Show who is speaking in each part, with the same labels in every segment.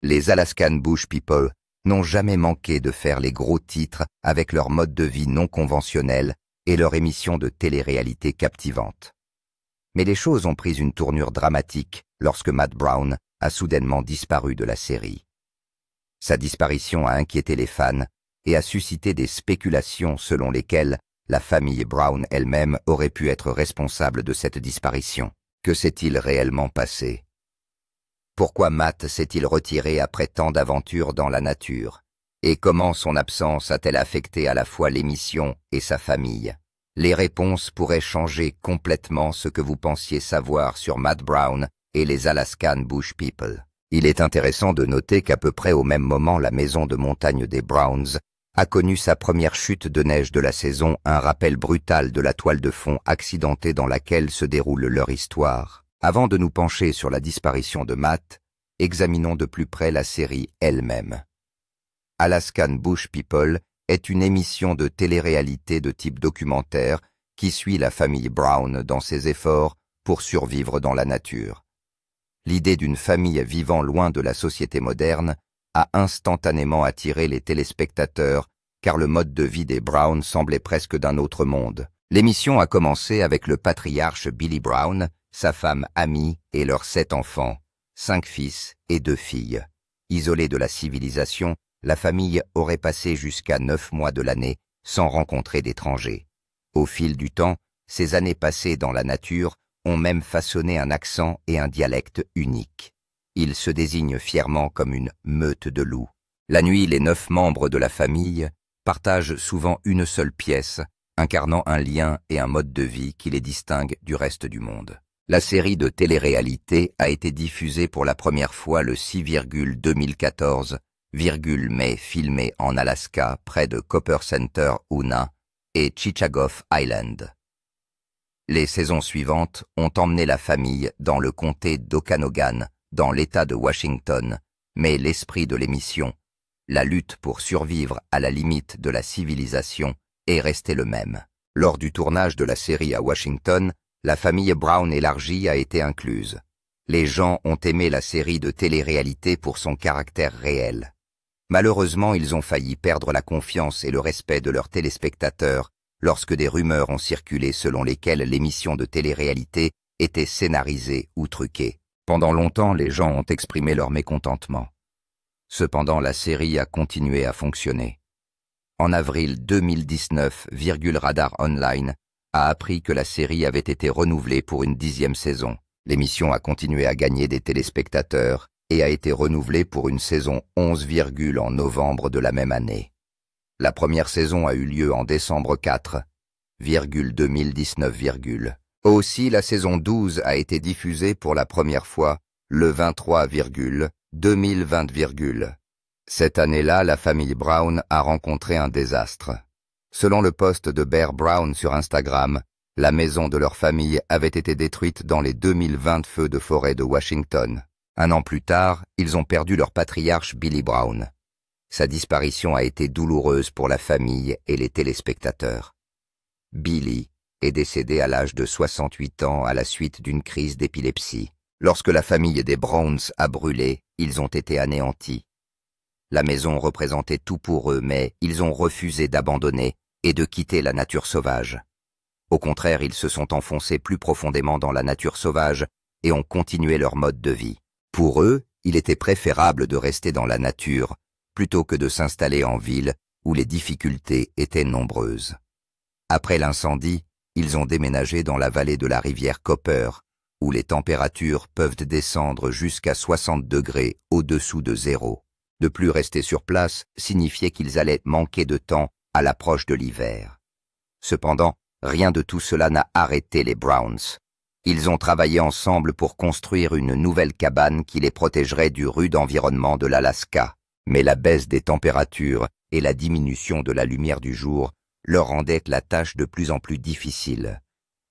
Speaker 1: Les Alaskan Bush People n'ont jamais manqué de faire les gros titres avec leur mode de vie non conventionnel et leur émission de télé-réalité captivante. Mais les choses ont pris une tournure dramatique lorsque Matt Brown a soudainement disparu de la série. Sa disparition a inquiété les fans et a suscité des spéculations selon lesquelles la famille Brown elle-même aurait pu être responsable de cette disparition. Que s'est-il réellement passé? Pourquoi Matt s'est-il retiré après tant d'aventures dans la nature? Et comment son absence a-t-elle affecté à la fois l'émission et sa famille? Les réponses pourraient changer complètement ce que vous pensiez savoir sur Matt Brown et les Alaskan Bush People. Il est intéressant de noter qu'à peu près au même moment, la maison de montagne des Browns a connu sa première chute de neige de la saison, un rappel brutal de la toile de fond accidentée dans laquelle se déroule leur histoire. Avant de nous pencher sur la disparition de Matt, examinons de plus près la série elle-même. Alaskan Bush People est une émission de télé-réalité de type documentaire qui suit la famille Brown dans ses efforts pour survivre dans la nature. L'idée d'une famille vivant loin de la société moderne a instantanément attiré les téléspectateurs car le mode de vie des Brown semblait presque d'un autre monde. L'émission a commencé avec le patriarche Billy Brown, sa femme Amy et leurs 7 enfants, 5 fils et 2 filles. Isolée de la civilisation, la famille aurait passé jusqu'à 9 mois de l'année sans rencontrer d'étrangers. Au fil du temps, ces années passées dans la nature ont même façonné un accent et un dialecte uniques. Ils se désignent fièrement comme une meute de loups. La nuit, les 9 membres de la famille partagent souvent une seule pièce, incarnant un lien et un mode de vie qui les distingue du reste du monde. La série de télé-réalité a été diffusée pour la première fois le 6,2014, mais filmée en Alaska, près de Copper Center, Hoonah et Chichagof Island. Les saisons suivantes ont emmené la famille dans le comté d'Okanogan, dans l'État de Washington, mais l'esprit de l'émission, la lutte pour survivre à la limite de la civilisation, est resté le même. Lors du tournage de la série à Washington, la famille Brown élargie a été incluse. Les gens ont aimé la série de télé-réalité pour son caractère réel. Malheureusement, ils ont failli perdre la confiance et le respect de leurs téléspectateurs lorsque des rumeurs ont circulé selon lesquelles l'émission de télé-réalité était scénarisée ou truquée. Pendant longtemps, les gens ont exprimé leur mécontentement. Cependant, la série a continué à fonctionner. En avril 2019, Radar Online a appris que la série avait été renouvelée pour une 10e saison. L'émission a continué à gagner des téléspectateurs et a été renouvelée pour une saison 11, en novembre de la même année. La première saison a eu lieu en décembre 4, 2019. Aussi, la saison 12 a été diffusée pour la première fois le 23, 2020. Cette année-là, la famille Brown a rencontré un désastre. Selon le post de Bear Brown sur Instagram, la maison de leur famille avait été détruite dans les 2020 feux de forêt de Washington. Un an plus tard, ils ont perdu leur patriarche Billy Brown. Sa disparition a été douloureuse pour la famille et les téléspectateurs. Billy est décédé à l'âge de 68 ans à la suite d'une crise d'épilepsie. Lorsque la famille des Browns a brûlé, ils ont été anéantis. La maison représentait tout pour eux, mais ils ont refusé d'abandonner et de quitter la nature sauvage. Au contraire, ils se sont enfoncés plus profondément dans la nature sauvage et ont continué leur mode de vie. Pour eux, il était préférable de rester dans la nature plutôt que de s'installer en ville où les difficultés étaient nombreuses. Après l'incendie, ils ont déménagé dans la vallée de la rivière Copper, où les températures peuvent descendre jusqu'à 60 degrés au-dessous de zéro. De plus rester sur place signifiait qu'ils allaient manquer de temps à l'approche de l'hiver. Cependant, rien de tout cela n'a arrêté les Browns. Ils ont travaillé ensemble pour construire une nouvelle cabane qui les protégerait du rude environnement de l'Alaska. Mais la baisse des températures et la diminution de la lumière du jour leur rendaient la tâche de plus en plus difficile.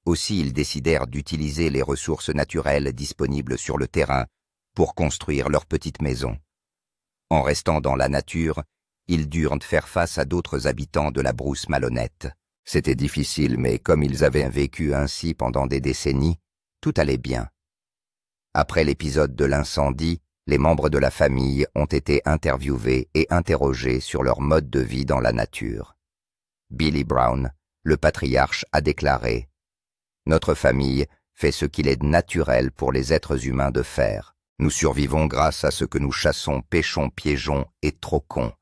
Speaker 1: Aussi, ils décidèrent d'utiliser les ressources naturelles disponibles sur le terrain pour construire leur petite maison. En restant dans la nature, ils durent faire face à d'autres habitants de la brousse malhonnête. C'était difficile, mais comme ils avaient vécu ainsi pendant des décennies, tout allait bien. Après l'épisode de l'incendie, Les membres de la famille ont été interviewés et interrogés sur leur mode de vie dans la nature. Billy Brown, le patriarche, a déclaré « Notre famille fait ce qu'il est naturel pour les êtres humains de faire. Nous survivons grâce à ce que nous chassons, pêchons, piégeons et troquons.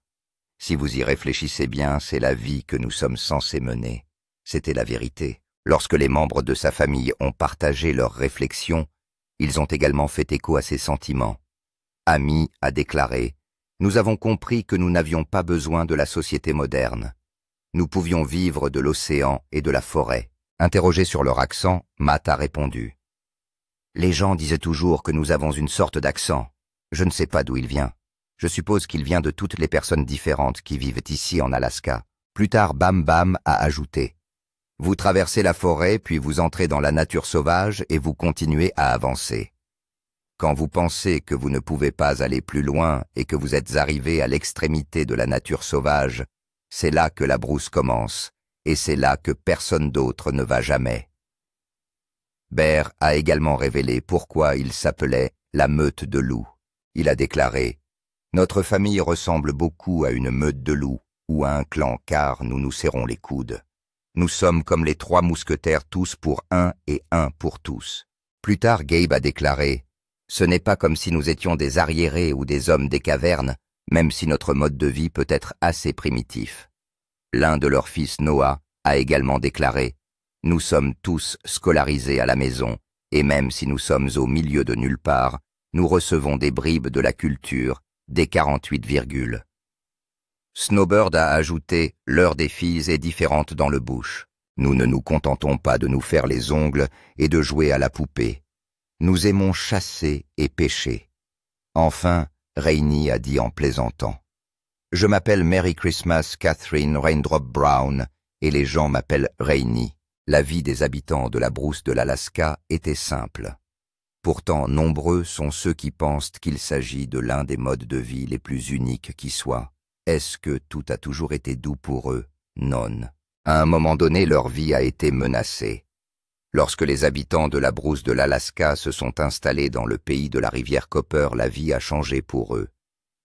Speaker 1: Si vous y réfléchissez bien, c'est la vie que nous sommes censés mener. » C'était la vérité. Lorsque les membres de sa famille ont partagé leurs réflexions, ils ont également fait écho à ses sentiments. Amy a déclaré « Nous avons compris que nous n'avions pas besoin de la société moderne. Nous pouvions vivre de l'océan et de la forêt. » Interrogé sur leur accent, Matt a répondu « Les gens disaient toujours que nous avons une sorte d'accent. Je ne sais pas d'où il vient. Je suppose qu'il vient de toutes les personnes différentes qui vivent ici en Alaska. » Plus tard, Bam Bam a ajouté « Vous traversez la forêt, puis vous entrez dans la nature sauvage et vous continuez à avancer. Quand vous pensez que vous ne pouvez pas aller plus loin et que vous êtes arrivé à l'extrémité de la nature sauvage, c'est là que la brousse commence, et c'est là que personne d'autre ne va jamais. » Bear a également révélé pourquoi il s'appelait la meute de loups. Il a déclaré « Notre famille ressemble beaucoup à une meute de loups ou à un clan car nous nous serrons les coudes. Nous sommes comme les 3 mousquetaires tous pour un et un pour tous. » Plus tard, Gabe a déclaré « Ce n'est pas comme si nous étions des arriérés ou des hommes des cavernes, même si notre mode de vie peut être assez primitif. » L'un de leurs fils, Noah, a également déclaré « Nous sommes tous scolarisés à la maison, et même si nous sommes au milieu de nulle part, nous recevons des bribes de la culture, des 48 virgules. » Snowbird a ajouté « L'heure des filles est différente dans le bush. Nous ne nous contentons pas de nous faire les ongles et de jouer à la poupée. Nous aimons chasser et pêcher. » Enfin, Rainey a dit en plaisantant « Je m'appelle Merry Christmas Catherine Raindrop Brown et les gens m'appellent Rainey. » La vie des habitants de la brousse de l'Alaska était simple. Pourtant, nombreux sont ceux qui pensent qu'il s'agit de l'un des modes de vie les plus uniques qui soient. Est-ce que tout a toujours été doux pour eux? Non. À un moment donné, leur vie a été menacée. Lorsque les habitants de la brousse de l'Alaska se sont installés dans le pays de la rivière Copper, la vie a changé pour eux.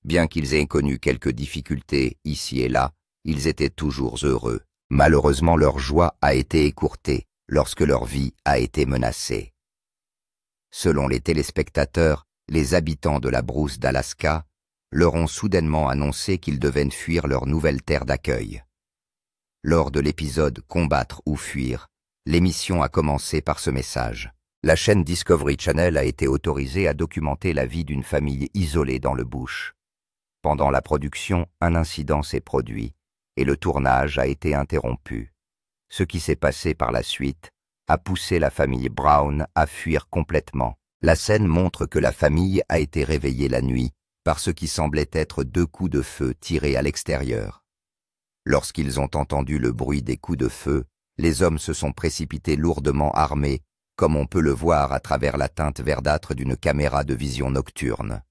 Speaker 1: Bien qu'ils aient connu quelques difficultés ici et là, ils étaient toujours heureux. Malheureusement, leur joie a été écourtée lorsque leur vie a été menacée. Selon les téléspectateurs, les habitants de la brousse d'Alaska leur ont soudainement annoncé qu'ils devaient fuir leur nouvelle terre d'accueil. Lors de l'épisode « Combattre ou fuir », l'émission a commencé par ce message. La chaîne Discovery Channel a été autorisée à documenter la vie d'une famille isolée dans le bush. Pendant la production, un incident s'est produit et le tournage a été interrompu. Ce qui s'est passé par la suite a poussé la famille Brown à fuir complètement. La scène montre que la famille a été réveillée la nuit par ce qui semblait être 2 coups de feu tirés à l'extérieur. Lorsqu'ils ont entendu le bruit des coups de feu, les hommes se sont précipités lourdement armés, comme on peut le voir à travers la teinte verdâtre d'une caméra de vision nocturne.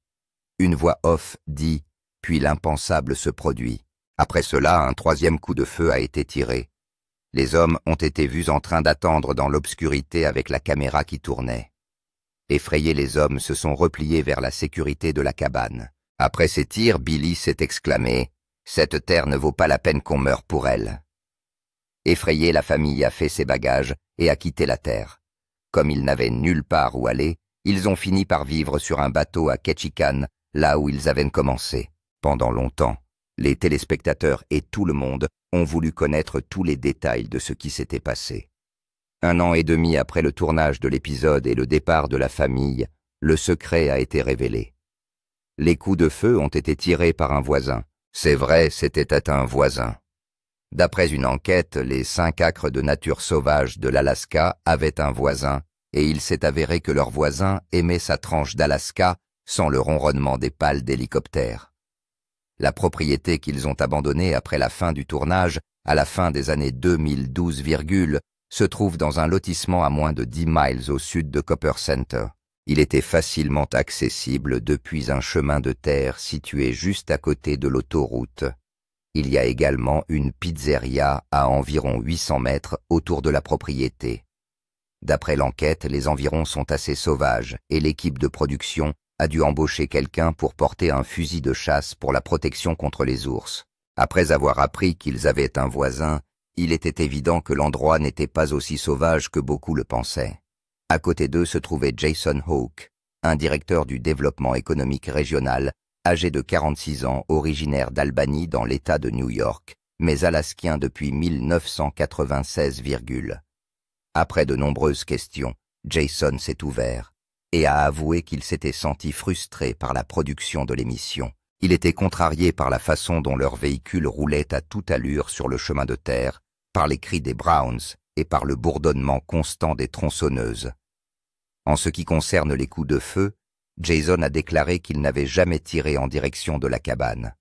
Speaker 1: Une voix off dit « Puis l'impensable se produit ». Après cela, un 3e coup de feu a été tiré. Les hommes ont été vus en train d'attendre dans l'obscurité avec la caméra qui tournait. Effrayés, les hommes se sont repliés vers la sécurité de la cabane. Après ces tirs, Billy s'est exclamé « Cette terre ne vaut pas la peine qu'on meure pour elle ». Effrayée, la famille a fait ses bagages et a quitté la terre. Comme ils n'avaient nulle part où aller, ils ont fini par vivre sur un bateau à Ketchikan, là où ils avaient commencé. Pendant longtemps, les téléspectateurs et tout le monde ont voulu connaître tous les détails de ce qui s'était passé. 1 an et demi après le tournage de l'épisode et le départ de la famille, le secret a été révélé. Les coups de feu ont été tirés par un voisin. C'est vrai, c'était un voisin. D'après une enquête, les 5 acres de nature sauvage de l'Alaska avaient un voisin, et il s'est avéré que leur voisin aimait sa tranche d'Alaska sans le ronronnement des pales d'hélicoptères. La propriété qu'ils ont abandonnée après la fin du tournage, à la fin des années 2012, se trouve dans un lotissement à moins de 10 miles au sud de Copper Center. Il était facilement accessible depuis un chemin de terre situé juste à côté de l'autoroute. Il y a également une pizzeria à environ 800 mètres autour de la propriété. D'après l'enquête, les environs sont assez sauvages et l'équipe de production a dû embaucher quelqu'un pour porter un fusil de chasse pour la protection contre les ours. Après avoir appris qu'ils avaient un voisin, il était évident que l'endroit n'était pas aussi sauvage que beaucoup le pensaient. À côté d'eux se trouvait Jason Hawke, un directeur du développement économique régional, âgé de 46 ans, originaire d'Albany dans l'État de New York, mais alaskien depuis 1996, Après de nombreuses questions, Jason s'est ouvert et a avoué qu'il s'était senti frustré par la production de l'émission. Il était contrarié par la façon dont leur véhicule roulait à toute allure sur le chemin de terre, par les cris des Browns et par le bourdonnement constant des tronçonneuses. En ce qui concerne les coups de feu, Jason a déclaré qu'il n'avait jamais tiré en direction de la cabane.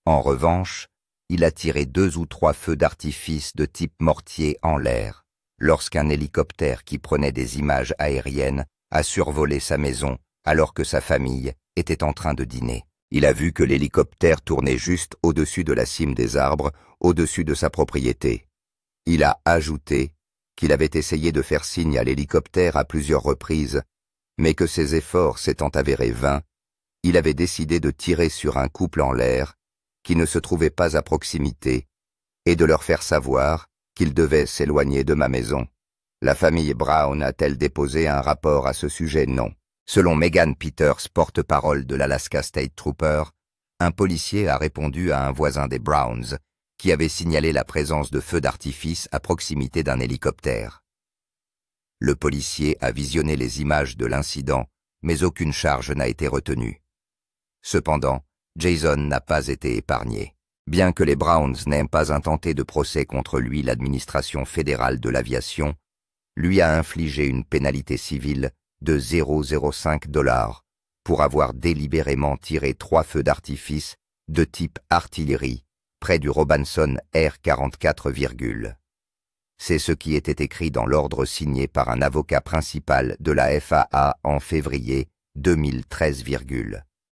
Speaker 1: En revanche, il a tiré 2 ou 3 feux d'artifice de type mortier en l'air, lorsqu'un hélicoptère qui prenait des images aériennes a survolé sa maison alors que sa famille était en train de dîner. Il a vu que l'hélicoptère tournait juste au-dessus de la cime des arbres, au-dessus de sa propriété. Il a ajouté qu'il avait essayé de faire signe à l'hélicoptère à plusieurs reprises, mais que ses efforts s'étant avérés vains, il avait décidé de tirer sur un couple en l'air qui ne se trouvait pas à proximité et de leur faire savoir qu'ils devaient s'éloigner de ma maison. La famille Brown a-t-elle déposé un rapport à ce sujet? Non. Selon Megan Peters, porte-parole de l'Alaska State Trooper, un policier a répondu à un voisin des Browns qui avait signalé la présence de feux d'artifice à proximité d'un hélicoptère. Le policier a visionné les images de l'incident, mais aucune charge n'a été retenue. Cependant, Jason n'a pas été épargné. Bien que les Browns n'aient pas intenté de procès contre lui, l'administration fédérale de l'aviation lui a infligé une pénalité civile de 0,05 $ pour avoir délibérément tiré 3 feux d'artifice de type artillerie près du Robinson R-44, C'est ce qui était écrit dans l'ordre signé par un avocat principal de la FAA en février 2013,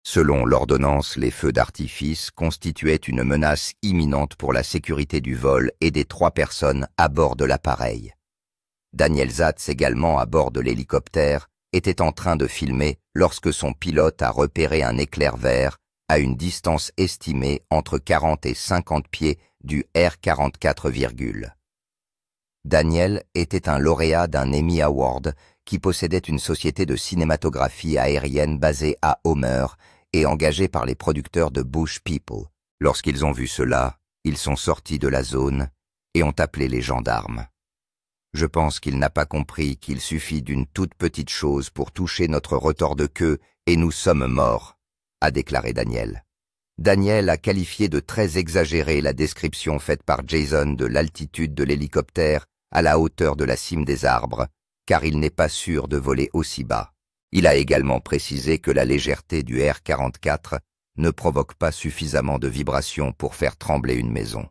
Speaker 1: Selon l'ordonnance, les feux d'artifice constituaient une menace imminente pour la sécurité du vol et des 3 personnes à bord de l'appareil. Daniel Zatz, également à bord de l'hélicoptère, était en train de filmer lorsque son pilote a repéré un éclair vert à une distance estimée entre 40 et 50 pieds du R-44. Daniel était un lauréat d'un Emmy Award qui possédait une société de cinématographie aérienne basée à Homer et engagée par les producteurs de Bush People. Lorsqu'ils ont vu cela, ils sont sortis de la zone et ont appelé les gendarmes. Je pense qu'il n'a pas compris qu'il suffit d'une toute petite chose pour toucher notre retors de queue et nous sommes morts, a déclaré Daniel. Daniel a qualifié de très exagérée la description faite par Jason de l'altitude de l'hélicoptère à la hauteur de la cime des arbres, car il n'est pas sûr de voler aussi bas. Il a également précisé que la légèreté du R-44 ne provoque pas suffisamment de vibrations pour faire trembler une maison.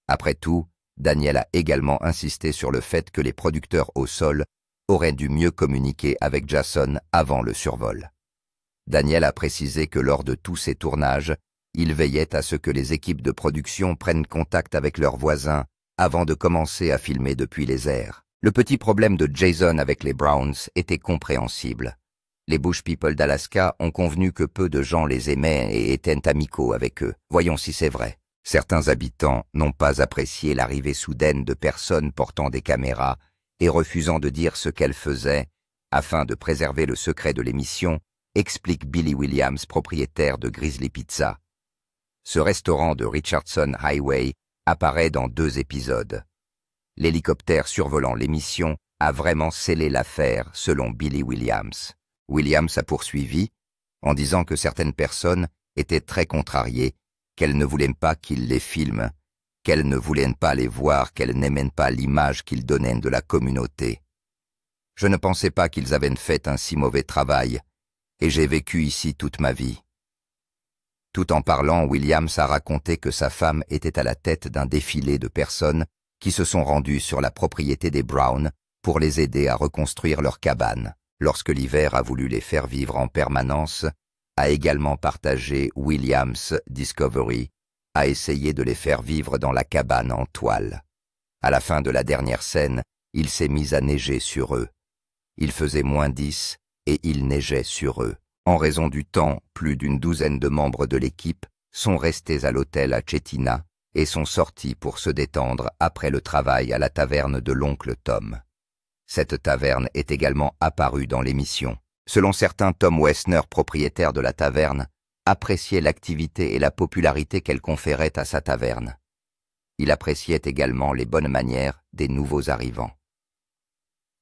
Speaker 1: Après tout, Daniel a également insisté sur le fait que les producteurs au sol auraient dû mieux communiquer avec Jason avant le survol. Daniel a précisé que lors de tous ces tournages, il veillait à ce que les équipes de production prennent contact avec leurs voisins avant de commencer à filmer depuis les airs. Le petit problème de Jason avec les Browns était compréhensible. Les Bush People d'Alaska ont convenu que peu de gens les aimaient et étaient amicaux avec eux. Voyons si c'est vrai. Certains habitants n'ont pas apprécié l'arrivée soudaine de personnes portant des caméras et refusant de dire ce qu'elles faisaient afin de préserver le secret de l'émission, explique Billy Williams, propriétaire de Grizzly Pizza. Ce restaurant de Richardson Highway apparaît dans 2 épisodes. L'hélicoptère survolant l'émission a vraiment scellé l'affaire, selon Billy Williams. Williams a poursuivi en disant que certaines personnes étaient très contrariées, qu'elles ne voulaient pas qu'il les filme, qu'elles ne voulaient pas les voir, qu'elles n'aimaient pas l'image qu'ils donnaient de la communauté. Je ne pensais pas qu'ils avaient fait un si mauvais travail, et j'ai vécu ici toute ma vie. Tout en parlant, Williams a raconté que sa femme était à la tête d'un défilé de personnes qui se sont rendues sur la propriété des Brown pour les aider à reconstruire leur cabane. Lorsque l'hiver a voulu les faire vivre en permanence, a également partagé Williams Discovery, a essayé de les faire vivre dans la cabane en toile. À la fin de la dernière scène, il s'est mis à neiger sur eux. Il faisait -10 et il neigeait sur eux. En raison du temps, plus d'une douzaine de membres de l'équipe sont restés à l'hôtel à Cetina et sont sortis pour se détendre après le travail à la taverne de l'oncle Tom. Cette taverne est également apparue dans l'émission. Selon certains, Tom Wessner, propriétaire de la taverne, appréciait l'activité et la popularité qu'elle conférait à sa taverne. Il appréciait également les bonnes manières des nouveaux arrivants.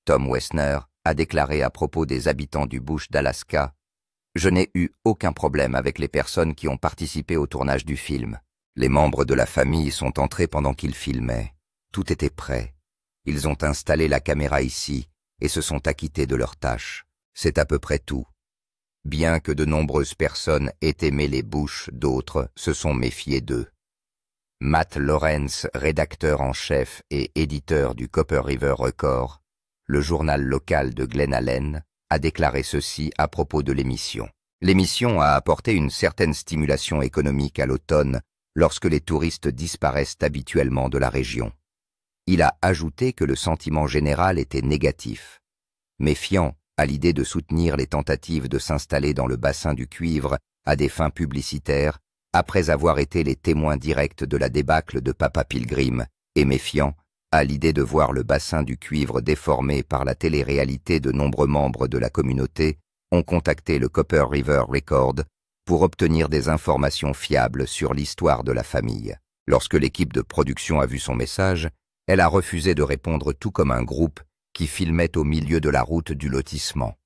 Speaker 1: Tom Wessner a déclaré à propos des habitants du bush d'Alaska: « Je n'ai eu aucun problème avec les personnes qui ont participé au tournage du film. Les membres de la famille sont entrés pendant qu'ils filmaient. Tout était prêt. Ils ont installé la caméra ici et se sont acquittés de leurs tâches. C'est à peu près tout. Bien que de nombreuses personnes aient aimé les Bush, d'autres se sont méfiés d'eux. » Matt Lawrence, rédacteur en chef et éditeur du Copper River Record, le journal local de Glen Allen, a déclaré ceci à propos de l'émission. L'émission a apporté une certaine stimulation économique à l'automne lorsque les touristes disparaissent habituellement de la région. Il a ajouté que le sentiment général était négatif. Méfiant à l'idée de soutenir les tentatives de s'installer dans le bassin du cuivre à des fins publicitaires, après avoir été les témoins directs de la débâcle de Papa Pilgrim, et méfiant à l'idée de voir le bassin du cuivre déformé par la télé-réalité, de nombreux membres de la communauté ont contacté le Copper River Record pour obtenir des informations fiables sur l'histoire de la famille. Lorsque l'équipe de production a vu son message, elle a refusé de répondre, tout comme un groupe qui filmait au milieu de la route du lotissement.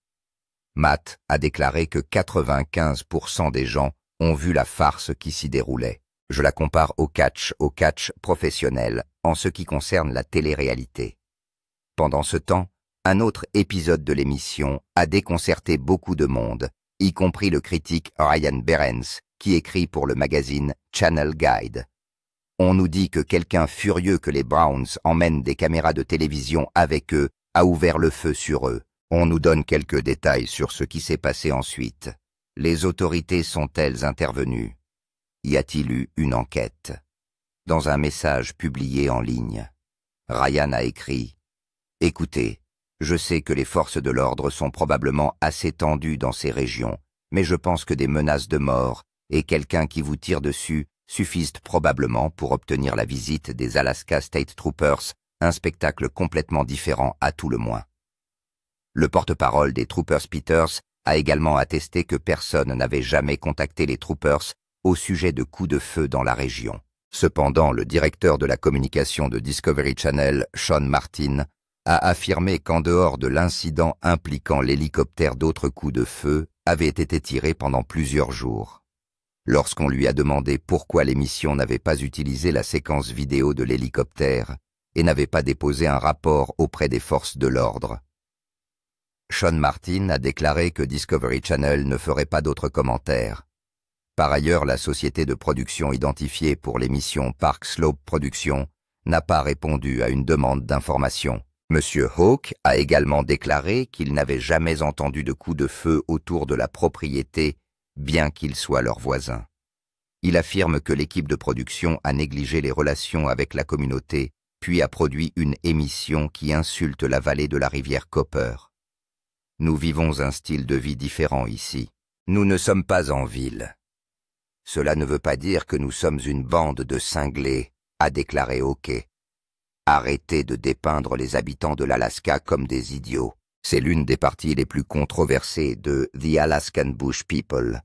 Speaker 1: Matt a déclaré que 95% des gens ont vu la farce qui s'y déroulait. Je la compare au catch professionnel en ce qui concerne la télé-réalité. Pendant ce temps, un autre épisode de l'émission a déconcerté beaucoup de monde, y compris le critique Ryan Behrens, qui écrit pour le magazine Channel Guide. On nous dit que quelqu'un furieux que les Browns emmènent des caméras de télévision avec eux a ouvert le feu sur eux. On nous donne quelques détails sur ce qui s'est passé ensuite. Les autorités sont-elles intervenues? Y a-t-il eu une enquête? Dans un message publié en ligne, Ryan a écrit: « Écoutez, je sais que les forces de l'ordre sont probablement assez tendues dans ces régions, mais je pense que des menaces de mort et quelqu'un qui vous tire dessus suffisent probablement pour obtenir la visite des Alaska State Troopers, un spectacle complètement différent à tout le moins. » Le porte-parole des Troopers, Peters, a également attesté que personne n'avait jamais contacté les Troopers au sujet de coups de feu dans la région. Cependant, le directeur de la communication de Discovery Channel, Sean Martin, a affirmé qu'en dehors de l'incident impliquant l'hélicoptère, d'autres coups de feu avaient été tirés pendant plusieurs jours. Lorsqu'on lui a demandé pourquoi l'émission n'avait pas utilisé la séquence vidéo de l'hélicoptère et n'avait pas déposé un rapport auprès des forces de l'ordre, Sean Martin a déclaré que Discovery Channel ne ferait pas d'autres commentaires. Par ailleurs, la société de production identifiée pour l'émission Park Slope Productions n'a pas répondu à une demande d'information. Monsieur Hawke a également déclaré qu'il n'avait jamais entendu de coups de feu autour de la propriété, bien qu'il soit leur voisin. Il affirme que l'équipe de production a négligé les relations avec la communauté, puis a produit une émission qui insulte la vallée de la rivière Copper. Nous vivons un style de vie différent ici. Nous ne sommes pas en ville. Cela ne veut pas dire que nous sommes une bande de cinglés, a déclaré Hawke. Arrêtez de dépeindre les habitants de l'Alaska comme des idiots. C'est l'une des parties les plus controversées de The Alaskan Bush People.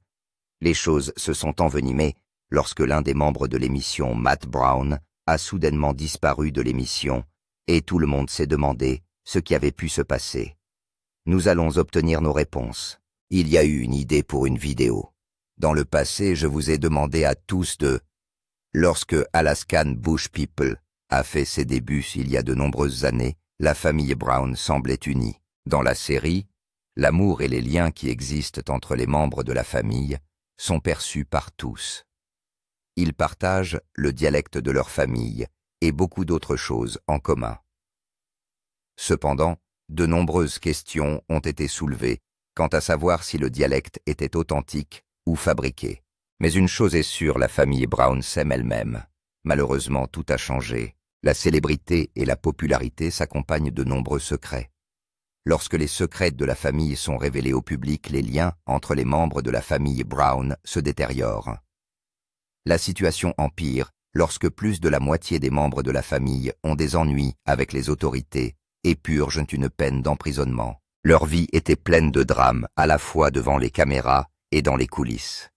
Speaker 1: Les choses se sont envenimées lorsque l'un des membres de l'émission, Matt Brown, a soudainement disparu de l'émission et tout le monde s'est demandé ce qui avait pu se passer. Nous allons obtenir nos réponses. Il y a eu une idée pour une vidéo. Dans le passé, je vous ai demandé à tous de... Lorsque Alaskan Bush People a fait ses débuts il y a de nombreuses années, la famille Brown semblait unie. Dans la série, l'amour et les liens qui existent entre les membres de la famille sont perçus par tous. Ils partagent le dialecte de leur famille et beaucoup d'autres choses en commun. Cependant, de nombreuses questions ont été soulevées quant à savoir si le dialecte était authentique ou fabriqué. Mais une chose est sûre, la famille Brown s'aime elle-même. Malheureusement, tout a changé. La célébrité et la popularité s'accompagnent de nombreux secrets. Lorsque les secrets de la famille sont révélés au public, les liens entre les membres de la famille Brown se détériorent. La situation empire lorsque plus de la moitié des membres de la famille ont des ennuis avec les autorités et purgent une peine d'emprisonnement. Leur vie était pleine de drames, à la fois devant les caméras et dans les coulisses.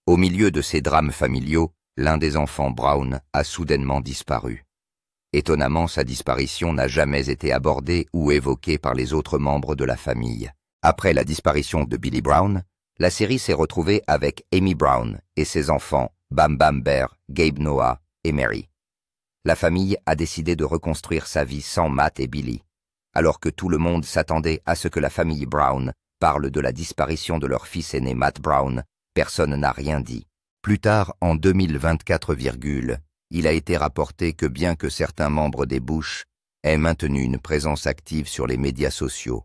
Speaker 1: Au milieu de ces drames familiaux, l'un des enfants Brown a soudainement disparu. Étonnamment, sa disparition n'a jamais été abordée ou évoquée par les autres membres de la famille. Après la disparition de Billy Brown, la série s'est retrouvée avec Amy Brown et ses enfants Bam Bam Bear, Gabe Noah et Mary. La famille a décidé de reconstruire sa vie sans Matt et Billy, alors que tout le monde s'attendait à ce que la famille Brown parle de la disparition de leur fils aîné Matt Brown. Personne n'a rien dit. Plus tard, en 2024, il a été rapporté que bien que certains membres des Bush aient maintenu une présence active sur les médias sociaux,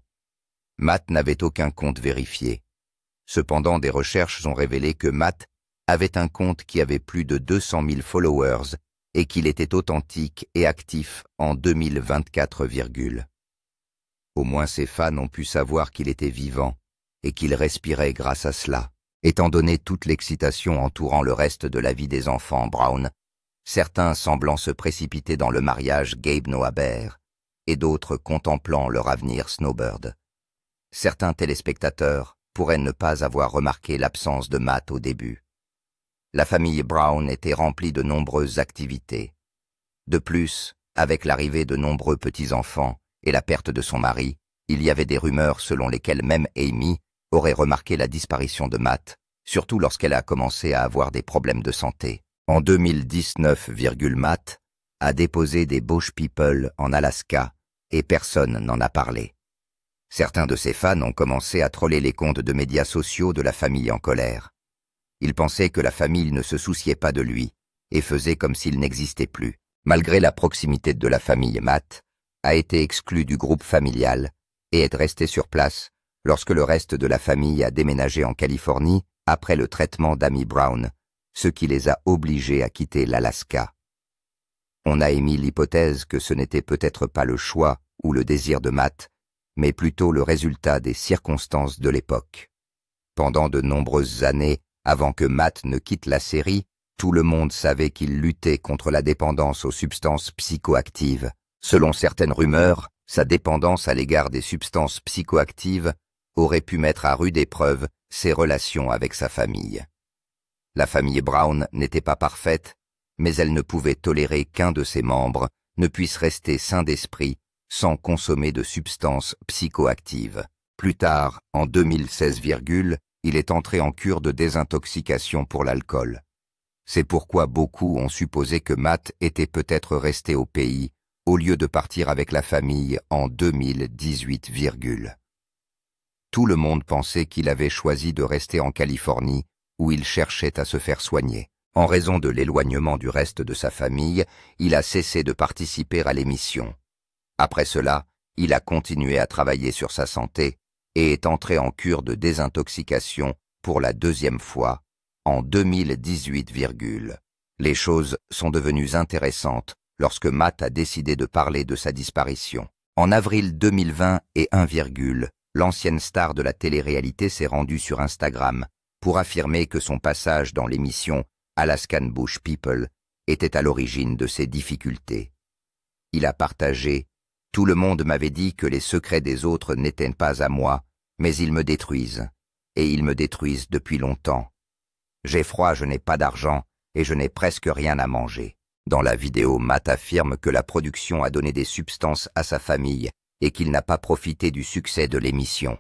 Speaker 1: Matt n'avait aucun compte vérifié. Cependant, des recherches ont révélé que Matt avait un compte qui avait plus de 200 000 followers et qu'il était authentique et actif en 2024. Au moins ses fans ont pu savoir qu'il était vivant et qu'il respirait grâce à cela. Étant donné toute l'excitation entourant le reste de la vie des enfants Brown, certains semblant se précipiter dans le mariage Gabe Noah Bear et d'autres contemplant leur avenir Snowbird. Certains téléspectateurs pourraient ne pas avoir remarqué l'absence de Matt au début. La famille Brown était remplie de nombreuses activités. De plus, avec l'arrivée de nombreux petits-enfants et la perte de son mari, il y avait des rumeurs selon lesquelles même Amy aurait remarqué la disparition de Matt, surtout lorsqu'elle a commencé à avoir des problèmes de santé. En 2019, Matt a déposé des Bush People en Alaska et personne n'en a parlé. Certains de ses fans ont commencé à troller les comptes de médias sociaux de la famille en colère. Ils pensaient que la famille ne se souciait pas de lui et faisait comme s'il n'existait plus. Malgré la proximité de la famille, Matt a été exclu du groupe familial et est resté sur place lorsque le reste de la famille a déménagé en Californie après le traitement d'Amy Brown, ce qui les a obligés à quitter l'Alaska. On a émis l'hypothèse que ce n'était peut-être pas le choix ou le désir de Matt, mais plutôt le résultat des circonstances de l'époque. Pendant de nombreuses années, avant que Matt ne quitte la série, tout le monde savait qu'il luttait contre la dépendance aux substances psychoactives. Selon certaines rumeurs, sa dépendance à l'égard des substances psychoactives aurait pu mettre à rude épreuve ses relations avec sa famille. La famille Brown n'était pas parfaite, mais elle ne pouvait tolérer qu'un de ses membres ne puisse rester sain d'esprit sans consommer de substances psychoactives. Plus tard, en 2016, il est entré en cure de désintoxication pour l'alcool. C'est pourquoi beaucoup ont supposé que Matt était peut-être resté au pays au lieu de partir avec la famille en 2018. Tout le monde pensait qu'il avait choisi de rester en Californie où il cherchait à se faire soigner. En raison de l'éloignement du reste de sa famille, il a cessé de participer à l'émission. Après cela, il a continué à travailler sur sa santé et est entré en cure de désintoxication pour la deuxième fois en 2018. Les choses sont devenues intéressantes lorsque Matt a décidé de parler de sa disparition. En avril 2020 et 1, l'ancienne star de la télé-réalité s'est rendue sur Instagram pour affirmer que son passage dans l'émission Alaskan Bush People était à l'origine de ses difficultés. Il a partagé « Tout le monde m'avait dit que les secrets des autres n'étaient pas à moi, mais ils me détruisent, et ils me détruisent depuis longtemps. J'ai froid, je n'ai pas d'argent, et je n'ai presque rien à manger. » Dans la vidéo, Matt affirme que la production a donné des substances à sa famille et qu'il n'a pas profité du succès de l'émission.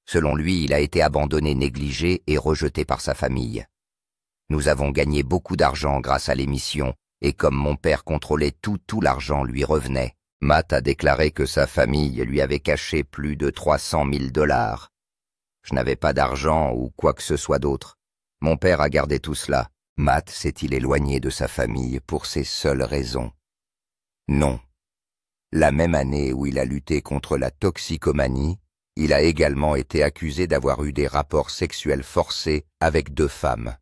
Speaker 1: Selon lui, il a été abandonné, négligé et rejeté par sa famille. « Nous avons gagné beaucoup d'argent grâce à l'émission, et comme mon père contrôlait tout l'argent lui revenait. » Matt a déclaré que sa famille lui avait caché plus de 300 000 $. Je n'avais pas d'argent ou quoi que ce soit d'autre. Mon père a gardé tout cela. Matt s'est-il éloigné de sa famille pour ces seules raisons? Non. La même année où il a lutté contre la toxicomanie, il a également été accusé d'avoir eu des rapports sexuels forcés avec 2 femmes.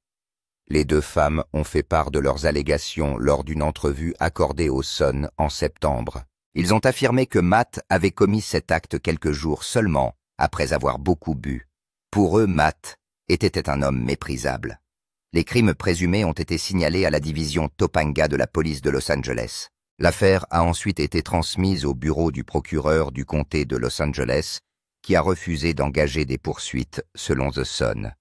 Speaker 1: Les 2 femmes ont fait part de leurs allégations lors d'une entrevue accordée au Sun en septembre. Ils ont affirmé que Matt avait commis cet acte quelques jours seulement après avoir beaucoup bu. Pour eux, Matt était un homme méprisable. Les crimes présumés ont été signalés à la division Topanga de la police de Los Angeles. L'affaire a ensuite été transmise au bureau du procureur du comté de Los Angeles, qui a refusé d'engager des poursuites, selon The Sun.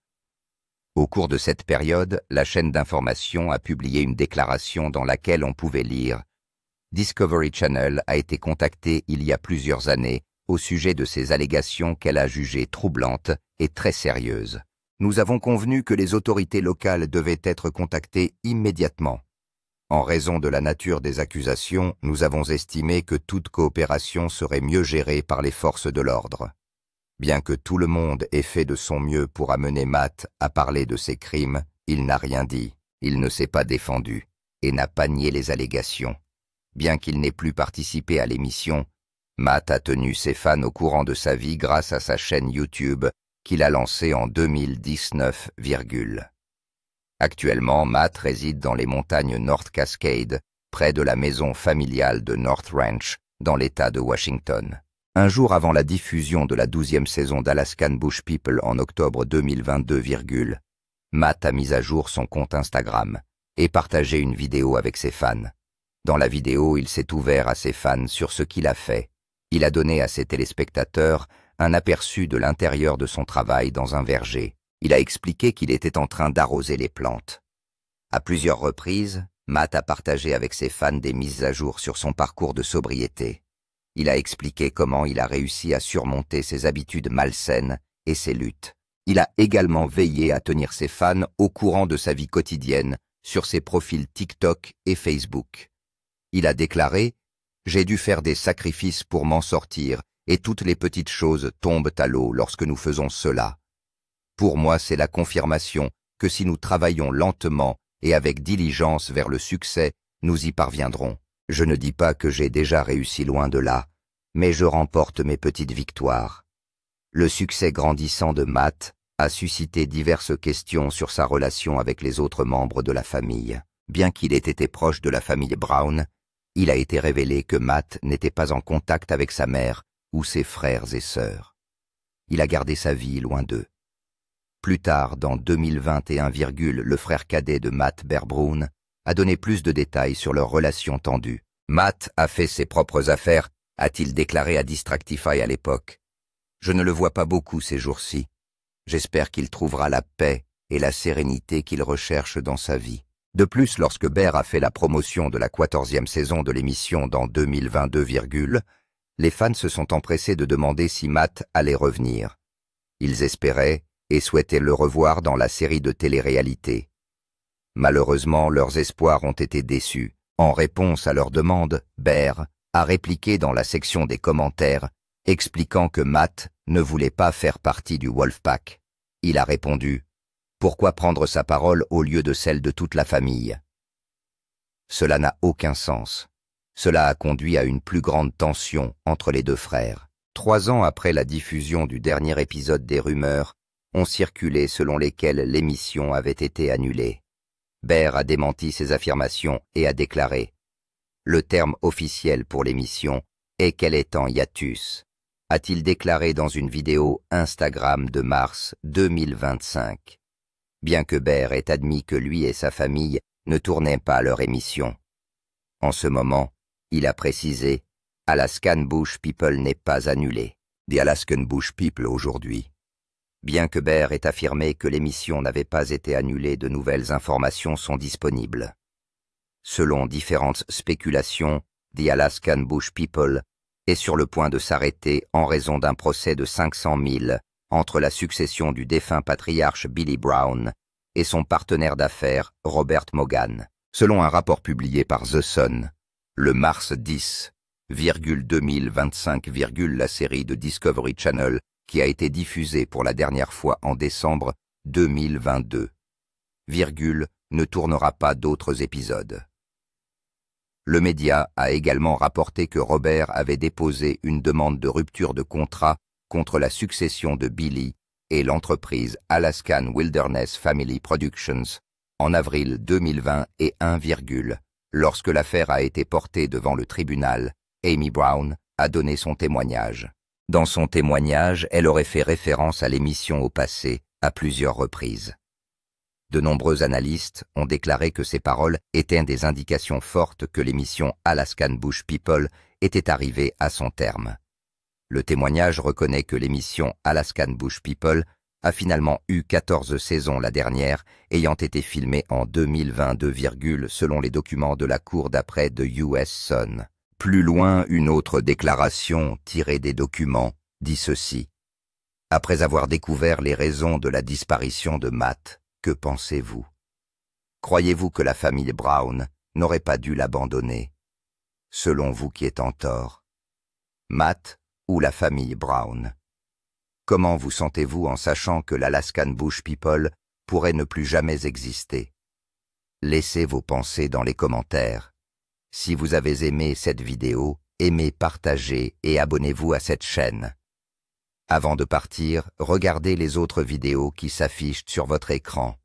Speaker 1: Au cours de cette période, la chaîne d'information a publié une déclaration dans laquelle on pouvait lire « Discovery Channel a été contacté il y a plusieurs années au sujet de ces allégations qu'elle a jugées troublantes et très sérieuses. Nous avons convenu que les autorités locales devaient être contactées immédiatement. En raison de la nature des accusations, nous avons estimé que toute coopération serait mieux gérée par les forces de l'ordre. Bien que tout le monde ait fait de son mieux pour amener Matt à parler de ses crimes, il n'a rien dit, il ne s'est pas défendu et n'a pas nié les allégations. Bien qu'il n'ait plus participé à l'émission, Matt a tenu ses fans au courant de sa vie grâce à sa chaîne YouTube qu'il a lancée en 2019, Actuellement, Matt réside dans les montagnes North Cascades, près de la maison familiale de North Ranch, dans l'État de Washington. Un jour avant la diffusion de la 12e saison d'Alaskan Bush People en octobre 2022, Matt a mis à jour son compte Instagram et partagé une vidéo avec ses fans. Dans la vidéo, il s'est ouvert à ses fans sur ce qu'il a fait. Il a donné à ses téléspectateurs un aperçu de l'intérieur de son travail dans un verger. Il a expliqué qu'il était en train d'arroser les plantes. À plusieurs reprises, Matt a partagé avec ses fans des mises à jour sur son parcours de sobriété. Il a expliqué comment il a réussi à surmonter ses habitudes malsaines et ses luttes. Il a également veillé à tenir ses fans au courant de sa vie quotidienne sur ses profils TikTok et Facebook. Il a déclaré « J'ai dû faire des sacrifices pour m'en sortir et toutes les petites choses tombent à l'eau lorsque nous faisons cela. Pour moi, c'est la confirmation que si nous travaillons lentement et avec diligence vers le succès, nous y parviendrons. Je ne dis pas que j'ai déjà réussi loin de là, mais je remporte mes petites victoires. » Le succès grandissant de Matt a suscité diverses questions sur sa relation avec les autres membres de la famille. Bien qu'il ait été proche de la famille Brown, il a été révélé que Matt n'était pas en contact avec sa mère ou ses frères et sœurs. Il a gardé sa vie loin d'eux. Plus tard, dans 2021, le frère cadet de Matt, Bear Brown, a donné plus de détails sur leur relation tendue. Matt a fait ses propres affaires, a-t-il déclaré à Distractify à l'époque. Je ne le vois pas beaucoup ces jours-ci. J'espère qu'il trouvera la paix et la sérénité qu'il recherche dans sa vie. De plus, lorsque Bear a fait la promotion de la 14e saison de l'émission dans 2022, les fans se sont empressés de demander si Matt allait revenir. Ils espéraient et souhaitaient le revoir dans la série de télé-réalité. Malheureusement, leurs espoirs ont été déçus. En réponse à leur demande, Bear a répliqué dans la section des commentaires, expliquant que Matt ne voulait pas faire partie du Wolfpack. Il a répondu « Pourquoi prendre sa parole au lieu de celle de toute la famille ?» Cela n'a aucun sens. Cela a conduit à une plus grande tension entre les deux frères. 3 ans après la diffusion du dernier épisode des rumeurs, ont circulé selon lesquelles l'émission avait été annulée. Bear a démenti ces affirmations et a déclaré « Le terme officiel pour l'émission est qu'elle est en hiatus », a-t-il déclaré dans une vidéo Instagram de mars 2025. Bien que Bear ait admis que lui et sa famille ne tournaient pas leur émission. En ce moment, il a précisé « Alaskan Bush People n'est pas annulé. The Alaskan Bush People aujourd'hui. » Bien que Bear ait affirmé que l'émission n'avait pas été annulée, de nouvelles informations sont disponibles. Selon différentes spéculations, The Alaskan Bush People est sur le point de s'arrêter en raison d'un procès de 500 000 entre la succession du défunt patriarche Billy Brown et son partenaire d'affaires Robert Mogan. Selon un rapport publié par The Sun, le mars 10, 2025, la série de Discovery Channel qui a été diffusée pour la dernière fois en décembre 2022, ne tournera pas d'autres épisodes. Le média a également rapporté que Robert avait déposé une demande de rupture de contrat contre la succession de Billy et l'entreprise Alaskan Wilderness Family Productions en avril 2020 et lorsque l'affaire a été portée devant le tribunal Amy Brown, a donné son témoignage. Dans son témoignage, elle aurait fait référence à l'émission au passé à plusieurs reprises. De nombreux analystes ont déclaré que ces paroles étaient des indications fortes que l'émission Alaskan Bush People était arrivée à son terme. Le témoignage reconnaît que l'émission Alaskan Bush People a finalement eu 14 saisons la dernière, ayant été filmée en 2022, selon les documents de la cour d'après de US Sun. Plus loin, une autre déclaration tirée des documents dit ceci. Après avoir découvert les raisons de la disparition de Matt, que pensez-vous? Croyez-vous que la famille Brown n'aurait pas dû l'abandonner? Selon vous, qui est en tort? Matt ou la famille Brown? Comment vous sentez-vous en sachant que l'Alaskan Bush People pourrait ne plus jamais exister? Laissez vos pensées dans les commentaires. Si vous avez aimé cette vidéo, aimez, partagez et abonnez-vous à cette chaîne. Avant de partir, regardez les autres vidéos qui s'affichent sur votre écran.